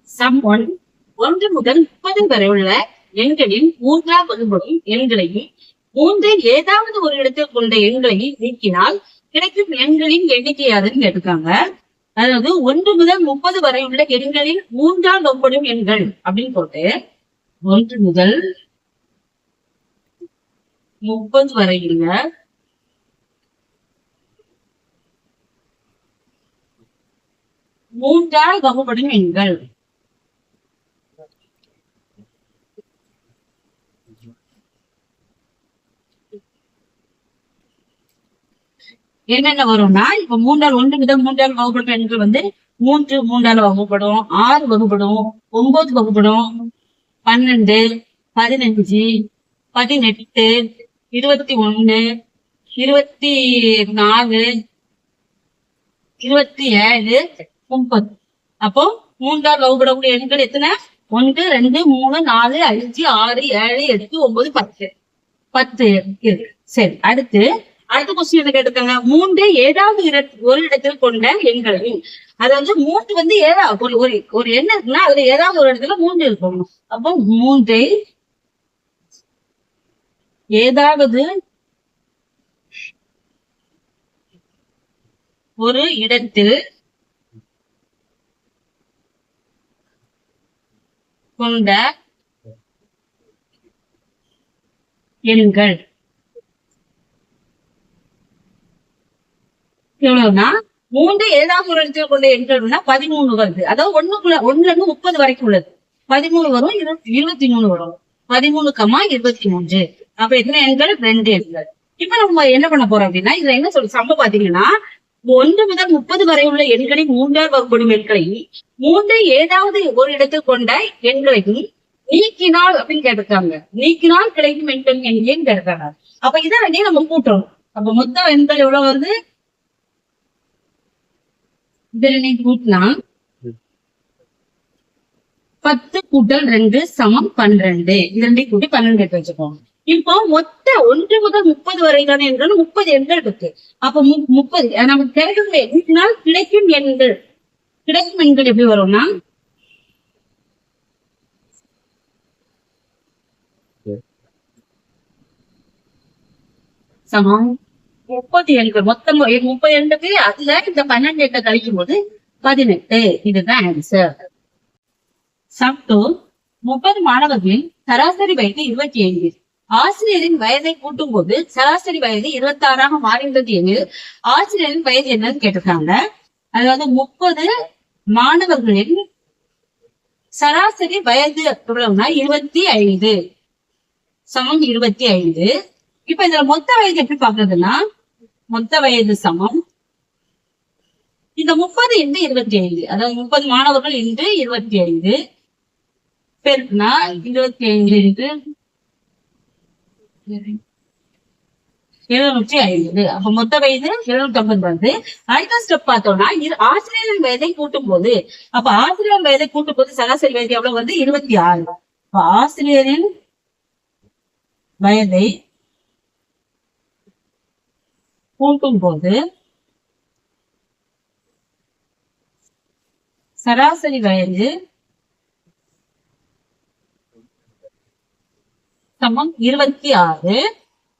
Some 1 1 முதல் 30 வரை உள்ள எண்களின் மூன்றாம் வகுப்படும் எண்களையும் மூன்றில் ஏதாவது ஒரு இடத்தில் கொண்ட எண்களையும் நீக்கினால் கிடைக்கும் எண்களின் எண்ணிக்கையாதுன்னு கேட்டிருக்காங்க. அதாவது 1 முதல் 30 வரை உள்ள எண்களில் மூன்றாம் வகுப்படும் எண்கள் அப்படின்னு போட்டு 1 முதல் 30 வரை உள்ள மூன்றால் வகுப்படும் எண்கள். என்னென்ன வரும்னா இப்ப 1 முதல் 3ஆல் வகுப்படும் எண்கள் 3 3ஆல் வகுப்படும், 6 வகுப்படும், 9 வகுப்படும், 12, 15, 18, 21, 24, 27, 30. அப்போ 3ஆல் வகுப்படக்கூடிய எண்கள் எத்தனை? 1 2 3 4 5 6 7 8 9 10 10 இருக்கு. சரி, அடுத்த கொஸ்டின் என்ன கேட்டிருக்காங்க? 3 ஏதாவது ஒரு இடத்தில் கொண்ட எண்களையும். அதாவது 3 ஏதாவது ஒரு எண் இருக்குன்னா அதுல ஏதாவது ஒரு இடத்துல 3 இருக்கும். அப்போ 3 ஏதாவது ஒரு இடத்தில் கொண்ட எண்கள் எவ்வளவுனா 3 ஏதாவது ஒரு இடத்தில் கொண்ட எண்கள்னா 13 வருது. அதாவது 1 இருந்து 30 வரைக்கும் உள்ளது 13 வரும், 23 வரும். 13, 23. அப்ப எத்தனை எண்கள்? 2 எண்கள். இப்ப நம்ம என்ன பண்ண போறோம் அப்படின்னா இதுல என்ன சொல்லி சம்பவம் பாத்தீங்கன்னா 1 முதல் 30 வரை உள்ள எண்களின் மூன்றால் வகுப்படும் எண்களையும் 3 ஏதாவது ஒரு இடத்தில் கொண்ட எண்களையும் நீக்கினால் அப்படின்னு கேட்டிருக்காங்க. நீக்கினால் கிடைக்கும் எண்கள் எண்ணிக்கைன்னு கேட்டிருக்காங்க. அப்ப இதை நம்ம கூட்டுறோம். அப்ப மொத்த எண்கள் எவ்வளவு வருது? இதனை கூட்டினா 10 கூட்டல் 2 சமம் 12. இதனை கூட்டி 12 எடுத்து வச்சுக்கோம். இப்போ மொத்த 1 முதல் 30 வரைக்கான எண்கள் 30 எண்கள் இருக்கு. அப்ப 30 நமக்கு கிடைக்கும் எண்கள் எப்படி வரும்னா சமம் 30 எண்கள். மொத்தம் 30 எண்ணுக்கு அதுல இந்த 12 எண்ணை கழிக்கும் போது 18. இதுதான் ஆன்சர். சம் 2 30 மாணவர்களின் சராசரி வயது 25. ஆசிரியரின் வயதை கூட்டும் போது சராசரி வயது 26ஆக மாறியுள்ளது எனில் ஆசிரியரின் வயது என்னன்னு கேட்டிருக்காங்க. அதாவது 30 மாணவர்களின் சராசரி வயது எவ்வளவுனா 25 சமம் 25. இப்ப இதுல மொத்த வயது எப்படி பாக்குறதுன்னா மொத்த வயது சமம் இந்த 30 into 25. அதாவது 30 மாணவர்கள் into 25 பெருக்குனா 25 into 750. அப்ப மொத்த வயது 750 வருது. அடுத்த ஸ்டெப் பார்த்தோம்னா ஆசிரியரின் வயதை கூட்டும் போது அப்ப ஆசிரியர் வயதை கூட்டும் போது சராசரி வயது எவ்வளவு வருது? 26. அப்ப ஆசிரியரின் வயதை கூட்டும் போது சராசரி வயது சமம் 26.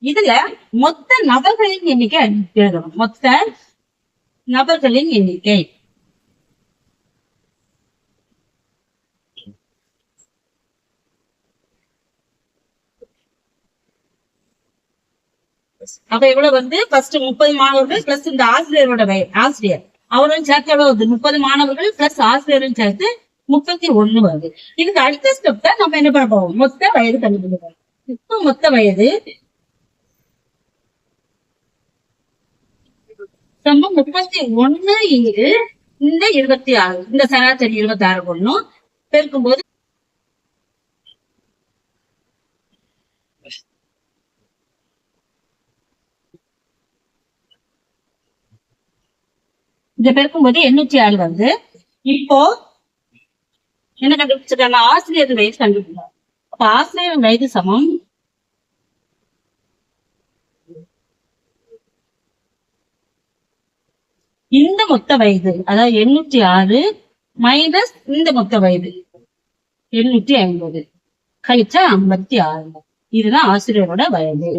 இதுல மொத்த நபர்களின் எண்ணிக்கை எழுதணும். மொத்த நபர்களின் எண்ணிக்கை அப்ப எவ்வளவு ஃபர்ஸ்ட் 30 மாணவர்கள் பிளஸ் இந்த ஆசிரியரோட ஆசிரியர் அவரும் சேர்த்து எவ்வளவு வருது? 30 மாணவர்கள் பிளஸ் ஆசிரியரும் சேர்த்து 31 வருது. இதுக்கு அடுத்த ஸ்டெப் தான் நம்ம என்ன பண்ண போவோம்? மொத்த வயது கண்டுபிடிப்போம். இப்ப மொத்த வயது சமம் 31 இங்கு இந்த 26 இந்த சராசரி 26 கொள்ளும் பெருக்கும் போது இத பெருக்கும்போது 806 வருது. இப்போ என்ன கண்டுபிடிச்சிருக்காங்க? ஆசிரியர் வயது கண்டுபிடிச்சாங்க. அப்ப ஆசிரியர் வயது சமம் இந்த மொத்த வயது, அதாவது 806 மைனஸ் இந்த மொத்த வயது 850 கழிச்சா 56. இதுதான் ஆசிரியரோட வயது.